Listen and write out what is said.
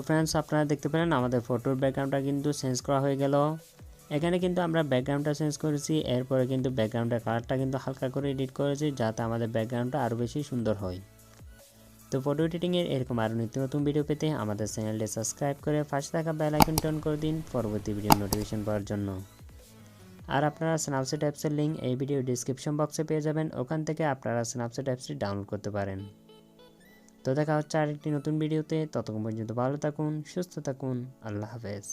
Friends, আপনারা দেখতে পেলেন আমাদের ফটোর ব্যাকগ্রাউন্ডটা কিন্তু চেঞ্জ করা হয়ে গেল। এখানে কিন্তু আমরা ব্যাকগ্রাউন্ডটা চেঞ্জ করেছি, এরপরে কিন্তু ব্যাকগ্রাউন্ডের কালারটা কিন্তু হালকা করে এডিট করেছি যাতে আমাদের ব্যাকগ্রাউন্ডটা আরও বেশি সুন্দর হয়। তো ফটো এডিটিংয়ের এরকম আরও নিত্য নতুন ভিডিও পেতে আমাদের চ্যানেলটি সাবস্ক্রাইব করে পাশে থাকা বেল আইকনটি অন করে দিন পরবর্তী ভিডিওর নোটিফিকেশন পাওয়ার জন্য। আর আপনারা স্ন্যাপসিড অ্যাপসের লিঙ্ক এই ভিডিও ডিসক্রিপশন বক্সে পেয়ে যাবেন, ওখান থেকে আপনারা স্ন্যাপসিড অ্যাপসটি ডাউনলোড করতে পারেন। তো দেখা হচ্ছে আরেকটি নতুন ভিডিওতে, ততক্ষণ পর্যন্ত ভালো থাকুন, সুস্থ থাকুন, আল্লাহ হাফেজ।